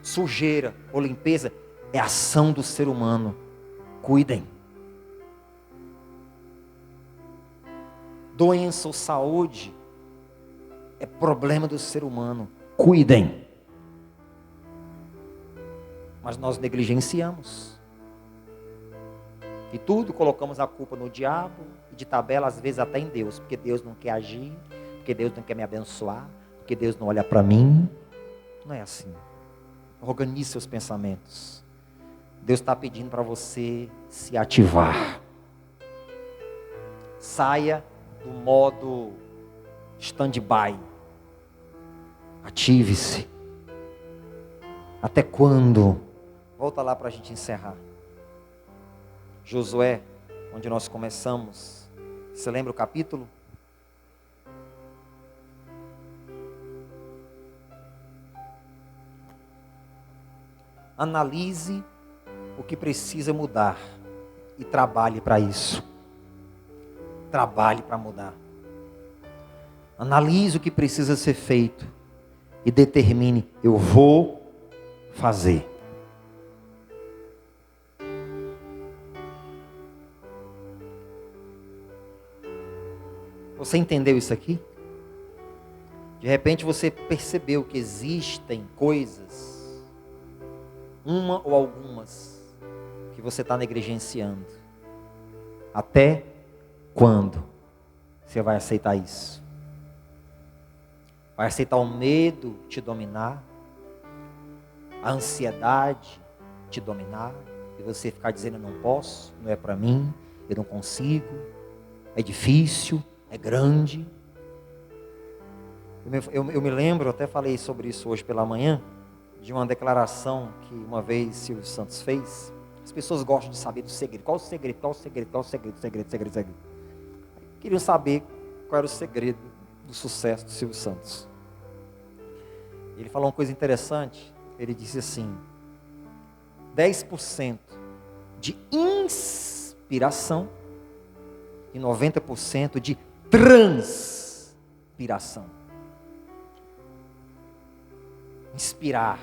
Speaker 1: Sujeira ou limpeza é ação do ser humano. Cuidem. Doença ou saúde é problema do ser humano. Cuidem. Mas nós negligenciamos. E tudo colocamos a culpa no diabo. E de tabela, às vezes até em Deus. Porque Deus não quer agir. Porque Deus não quer me abençoar. Porque Deus não olha para mim. Não é assim. Organize seus pensamentos. Deus está pedindo para você se ativar. Saia do modo stand-by. Ative-se. Até quando? Volta lá para a gente encerrar. Josué, onde nós começamos. Você lembra o capítulo? Analise o que precisa mudar e trabalhe para isso. Trabalhe para mudar. Analise o que precisa ser feito e determine: eu vou fazer. Você entendeu isso aqui? De repente você percebeu que existem coisas, uma ou algumas, que você está negligenciando. Até quando você vai aceitar isso? Vai aceitar o medo te dominar? A ansiedade te dominar? E você ficar dizendo: eu não posso, não é para mim, eu não consigo, é difícil, é grande. Eu me lembro, até falei sobre isso hoje pela manhã, de uma declaração que uma vez Silvio Santos fez. As pessoas gostam de saber do segredo. Qual o segredo? Qual o segredo? Qual o segredo? Segredo. Queriam saber qual era o segredo do sucesso do Silvio Santos. Ele falou uma coisa interessante. Ele disse assim: 10% de inspiração e 90% de transpiração. Inspirar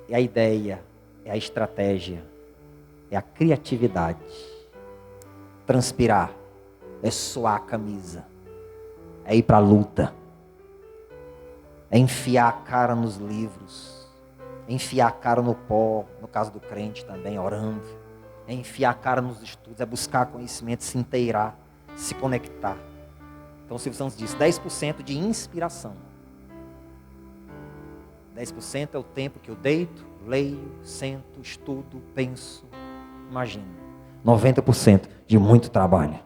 Speaker 1: é a ideia, é a estratégia, é a criatividade. Transpirar é suar a camisa, é ir para a luta, é enfiar a cara nos livros, é enfiar a cara no pó, no caso do crente também, orando, é enfiar a cara nos estudos, é buscar conhecimento, se inteirar, se conectar. Então o Silvio Santos disse: 10% de inspiração. 10% é o tempo que eu deito, leio, sento, estudo, penso, imagino. 90% de muito trabalho.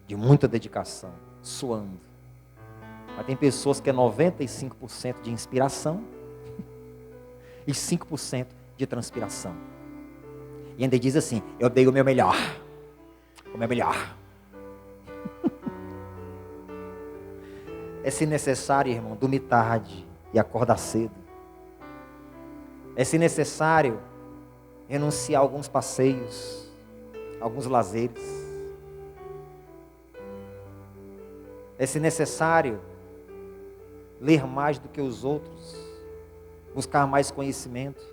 Speaker 1: De muita dedicação, suando. Mas tem pessoas que é 95% de inspiração e 5% de transpiração. E ainda diz assim: eu dei o meu melhor. O meu melhor. É, se necessário, irmão, dormir tarde e acordar cedo. É, se necessário, renunciar a alguns passeios, alguns lazeres. É, se necessário, ler mais do que os outros, buscar mais conhecimento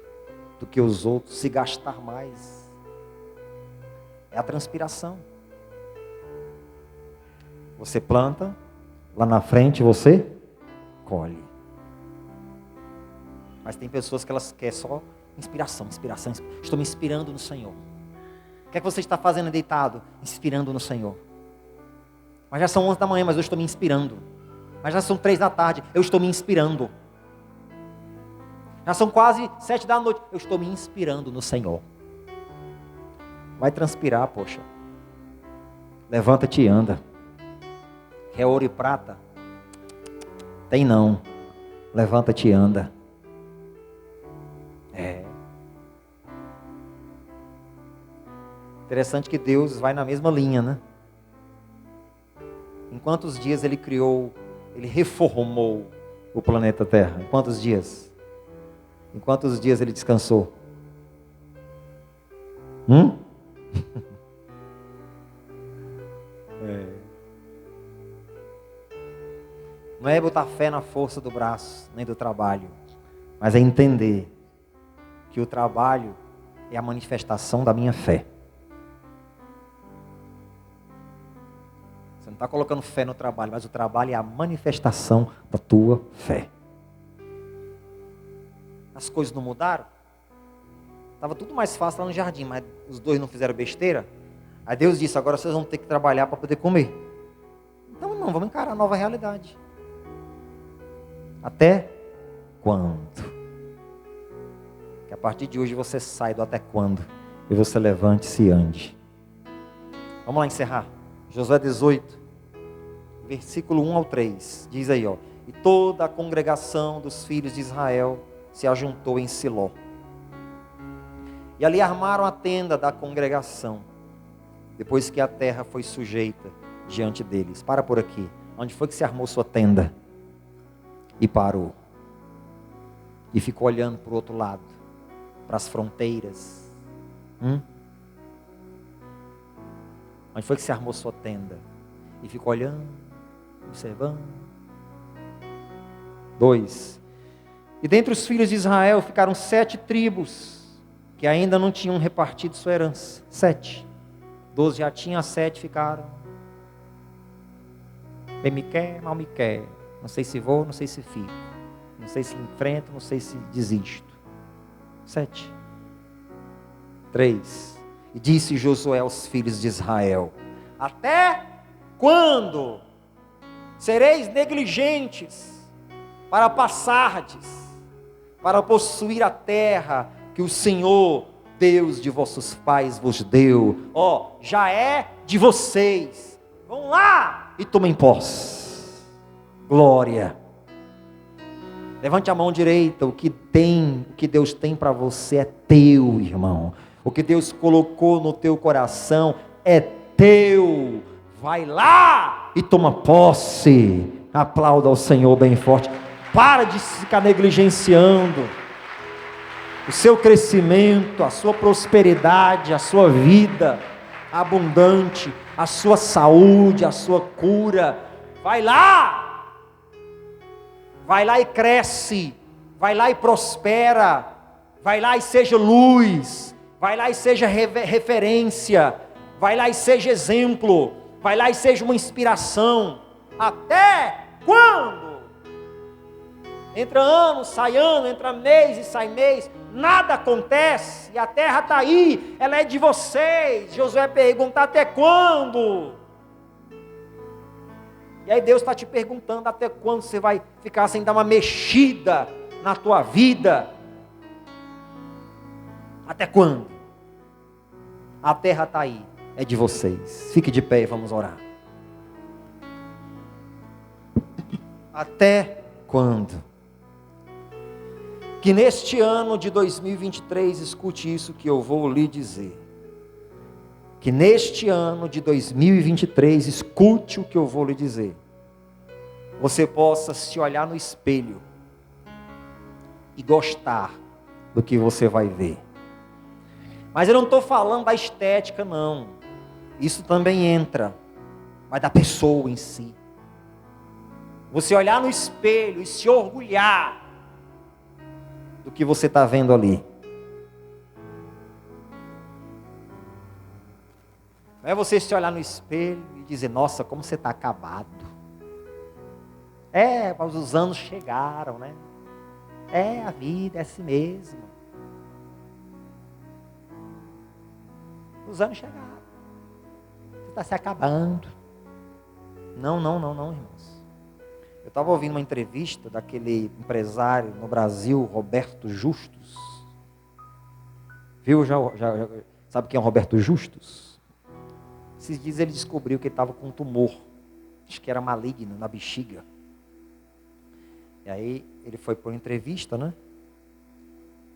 Speaker 1: do que os outros, se gastar mais. É a transpiração. Você planta, lá na frente você colhe. Mas tem pessoas que elas querem só Inspiração. Estou me inspirando no Senhor. O que é que você está fazendo deitado? Inspirando no Senhor. Mas já são 11 da manhã, mas eu estou me inspirando. Mas já são 3 da tarde, eu estou me inspirando. Já são quase 7 da noite, eu estou me inspirando no Senhor. Vai transpirar, poxa. Levanta-te e anda. Quer ouro e prata? Tem não. Levanta-te e anda. Interessante que Deus vai na mesma linha, né? Em quantos dias Ele criou, Ele reformou o planeta Terra? Em quantos dias? Em quantos dias Ele descansou? Não é botar fé na força do braço, nem do trabalho, mas é entender que o trabalho é a manifestação da minha fé. Você não está colocando fé no trabalho, mas o trabalho é a manifestação da tua fé. As coisas não mudaram? Estava tudo mais fácil lá no jardim, mas os dois não fizeram besteira. Aí Deus disse, agora vocês vão ter que trabalhar para poder comer. Então não, vamos encarar a nova realidade. Até quando? Que a partir de hoje você sai do até quando e você levante-se e ande. Vamos lá encerrar. Josué 18, versículo 1 ao 3. Diz aí, e toda a congregação dos filhos de Israel se ajuntou em Siló. E ali armaram a tenda da congregação, depois que a terra foi sujeita diante deles. Para por aqui. Onde foi que se armou sua tenda? E parou. E ficou olhando para o outro lado, para as fronteiras. Onde foi que se armou sua tenda? E ficou olhando, observando. 2. E dentre os filhos de Israel ficaram 7 tribos, que ainda não tinham repartido sua herança. 7. 12 já tinham, 7 ficaram. Bem me quer, mal me quer. Não sei se vou, não sei se fico. Não sei se enfrento, não sei se desisto. 7. 3. E disse Josué aos filhos de Israel: até quando sereis negligentes para passardes, para possuir a terra que o Senhor, Deus de vossos pais, vos deu? Já é de vocês. Vão lá e tomem posse. Glória. Levante a mão direita. O que Deus tem para você é teu, irmão. O que Deus colocou no teu coração é teu. Vai lá e toma posse. Aplauda ao Senhor bem forte. Para de ficar negligenciando o seu crescimento, a sua prosperidade, a sua vida abundante, a sua saúde, a sua cura. Vai lá e cresce, vai lá e prospera, vai lá e seja luz, vai lá e seja referência, vai lá e seja exemplo, vai lá e seja uma inspiração. Até quando? Entra ano, sai ano, entra mês e sai mês, nada acontece, e a terra está aí, ela é de vocês. Josué pergunta: até quando? E aí Deus está te perguntando: até quando você vai ficar sem dar uma mexida na tua vida? Até quando? A terra está aí, é de vocês. Fique de pé e vamos orar. Até quando? Que neste ano de 2023, escute isso que eu vou lhe dizer. Que neste ano de 2023, escute o que eu vou lhe dizer. Você possa se olhar no espelho e gostar do que você vai ver. Mas eu não estou falando da estética, não. Isso também entra, mas da pessoa em si. Você olhar no espelho e se orgulhar do que você está vendo ali. Não é você se olhar no espelho e dizer: nossa, como você está acabado. Mas os anos chegaram, né? A vida é assim mesmo. Os anos chegaram. Você está se acabando. Não, irmãos. Eu estava ouvindo uma entrevista daquele empresário no Brasil, Roberto Justus. Viu? Já sabe quem é o Roberto Justus? Esses dias ele descobriu que ele estava com um tumor. Acho que era maligno na bexiga. E aí ele foi para uma entrevista, né?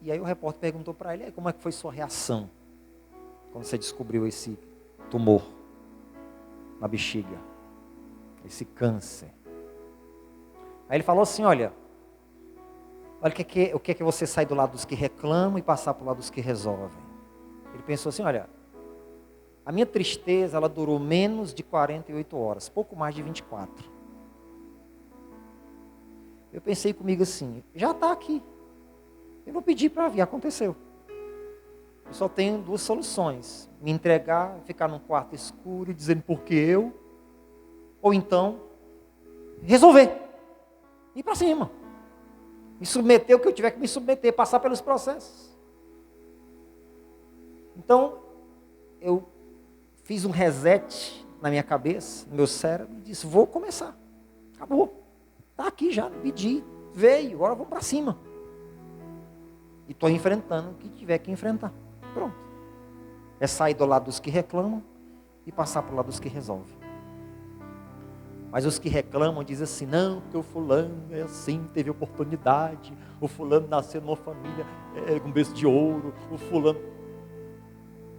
Speaker 1: E aí o repórter perguntou para ele, como é que foi sua reação quando você descobriu esse tumor na bexiga, esse câncer? Aí ele falou assim, olha o que é que você sai do lado dos que reclamam e passar para o lado dos que resolvem. Ele pensou assim, olha, a minha tristeza, ela durou menos de 48 horas, pouco mais de 24. Eu pensei comigo assim, já está aqui. Eu não pedi para vir, aconteceu. Eu só tenho duas soluções. Me entregar, ficar num quarto escuro e dizendo por que eu. Ou então, resolver. Ir para cima. Me submeter o que eu tiver que me submeter, passar pelos processos. Então, eu fiz um reset na minha cabeça, no meu cérebro, e disse, vou começar. Acabou. Está aqui já, pedi, veio, agora vou para cima. E estou enfrentando o que tiver que enfrentar. Pronto. É sair do lado dos que reclamam e passar para o lado dos que resolvem. Mas os que reclamam dizem assim, não, porque o fulano é assim, teve oportunidade, o fulano nasceu numa família com berço de ouro, o fulano...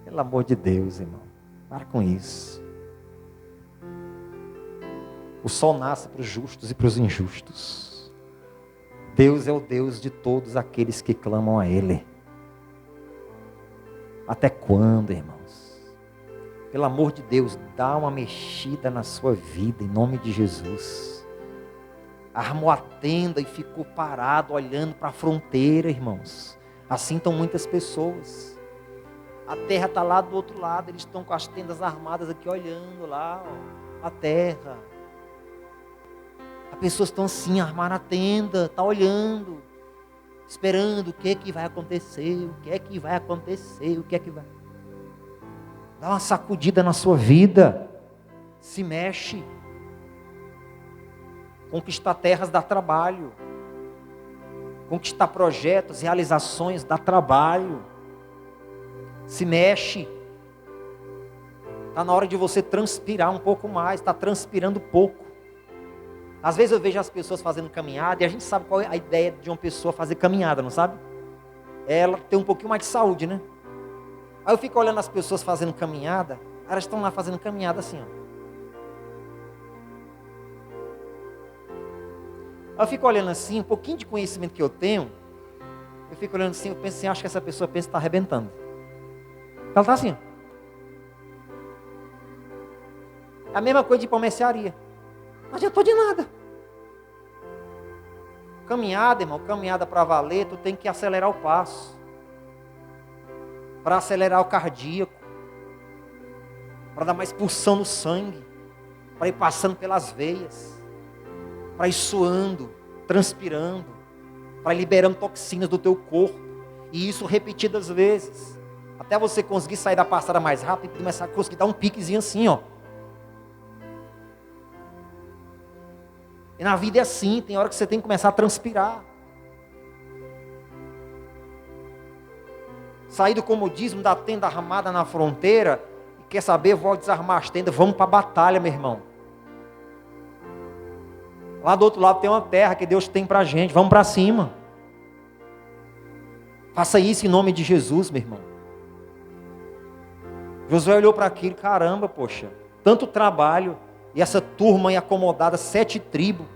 Speaker 1: Pelo amor de Deus, irmão, para com isso. O sol nasce para os justos e para os injustos. Deus é o Deus de todos aqueles que clamam a Ele. Até quando, irmãos? Pelo amor de Deus, dá uma mexida na sua vida, em nome de Jesus. Armou a tenda e ficou parado, olhando para a fronteira, irmãos. Assim estão muitas pessoas. A terra está lá do outro lado, eles estão com as tendas armadas aqui, olhando lá, ó, a terra. As pessoas estão assim, armaram a tenda, estão olhando, esperando o que é que vai acontecer, o que é que vai acontecer, o que é que vai... Dá uma sacudida na sua vida, se mexe. Conquistar terras dá trabalho, conquistar projetos, realizações dá trabalho, se mexe. Está na hora de você transpirar um pouco mais, está transpirando pouco. Às vezes eu vejo as pessoas fazendo caminhada e a gente sabe qual é a ideia de uma pessoa fazer caminhada, não sabe? Ela tem um pouquinho mais de saúde, né? Aí eu fico olhando as pessoas fazendo caminhada, elas estão lá fazendo caminhada assim, ó. Aí eu fico olhando assim, um pouquinho de conhecimento que eu tenho, eu fico olhando assim, eu penso assim, acho que essa pessoa pensa que está arrebentando. Ela está assim, ó. É a mesma coisa de ir para uma mercearia. Não adiantou de nada. Caminhada, irmão, caminhada para valer, tu tem que acelerar o passo. Para acelerar o cardíaco. Para dar mais pulsão no sangue. Para ir passando pelas veias. Para ir suando, transpirando. Para ir liberando toxinas do teu corpo. E isso repetidas vezes. Até você conseguir sair da passada mais rápido e começar a conseguir dar um piquezinho assim, ó. E na vida é assim, tem hora que você tem que começar a transpirar. Sair do comodismo da tenda armada na fronteira, e quer saber, vou desarmar as tendas, vamos para a batalha, meu irmão. Lá do outro lado tem uma terra que Deus tem para a gente, vamos para cima. Faça isso em nome de Jesus, meu irmão. Josué olhou para aquilo, caramba, poxa, tanto trabalho. E essa turma aí acomodada, 7 tribos,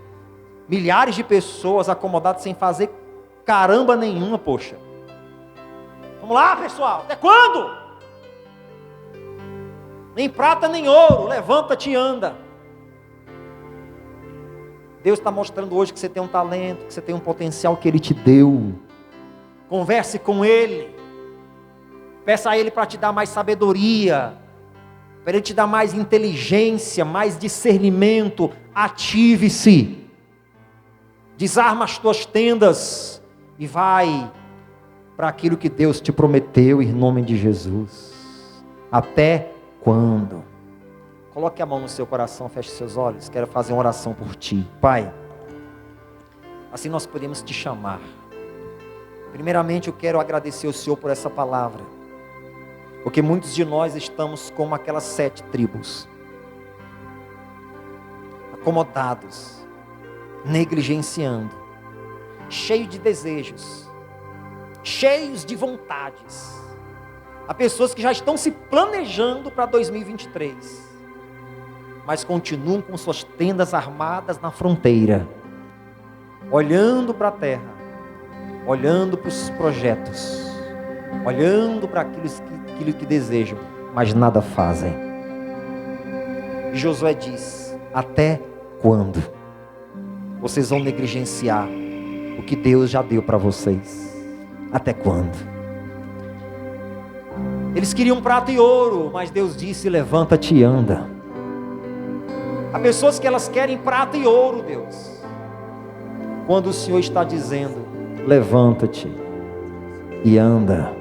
Speaker 1: milhares de pessoas acomodadas sem fazer caramba nenhuma, poxa. Vamos lá, pessoal, até quando? Nem prata nem ouro, levanta-te e anda. Deus está mostrando hoje que você tem um talento, que você tem um potencial que Ele te deu. Converse com Ele. Peça a Ele para te dar mais sabedoria, para Ele te dar mais inteligência, mais discernimento. Ative-se, desarma as tuas tendas e vai para aquilo que Deus te prometeu em nome de Jesus. Até quando? Coloque a mão no seu coração, feche seus olhos. Quero fazer uma oração por ti. Pai, assim nós podemos te chamar. Primeiramente eu quero agradecer ao Senhor por essa palavra, porque muitos de nós estamos como aquelas 7 tribos, acomodados, negligenciando, cheios de desejos, cheios de vontades. Há pessoas que já estão se planejando para 2023, mas continuam com suas tendas armadas na fronteira, olhando para a terra, olhando para os projetos, olhando para aquilo que desejam, mas nada fazem. E Josué diz: até quando vocês vão negligenciar o que Deus já deu para vocês? Até quando? Eles queriam prata e ouro, mas Deus disse: levanta-te e anda. Há pessoas que elas querem prata e ouro, Deus, quando o Senhor está dizendo: levanta-te e anda,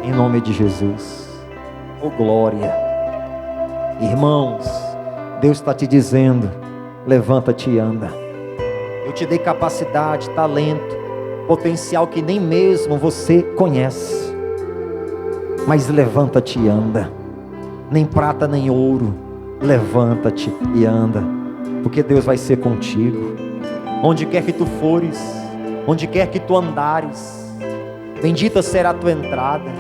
Speaker 1: em nome de Jesus. Oh glória! Irmãos, Deus está te dizendo: levanta-te e anda. Eu te dei capacidade, talento, potencial que nem mesmo você conhece, mas levanta-te e anda. Nem prata nem ouro, levanta-te e anda, porque Deus vai ser contigo. Onde quer que tu fores, onde quer que tu andares, bendita será a tua entrada,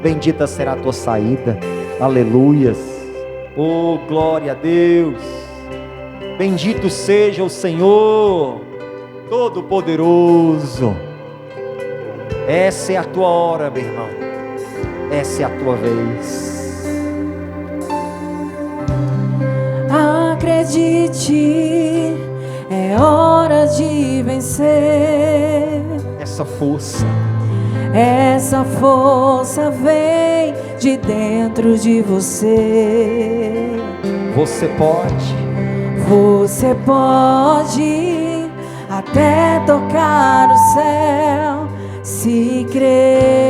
Speaker 1: bendita será a tua saída. Aleluias. Oh glória a Deus. Bendito seja o Senhor Todo-Poderoso. Essa é a tua hora, meu irmão. Essa é a tua vez.
Speaker 2: Acredite, é hora de vencer.
Speaker 1: Essa força
Speaker 2: vem de dentro de você.
Speaker 1: Você pode
Speaker 2: até tocar o céu, se crer.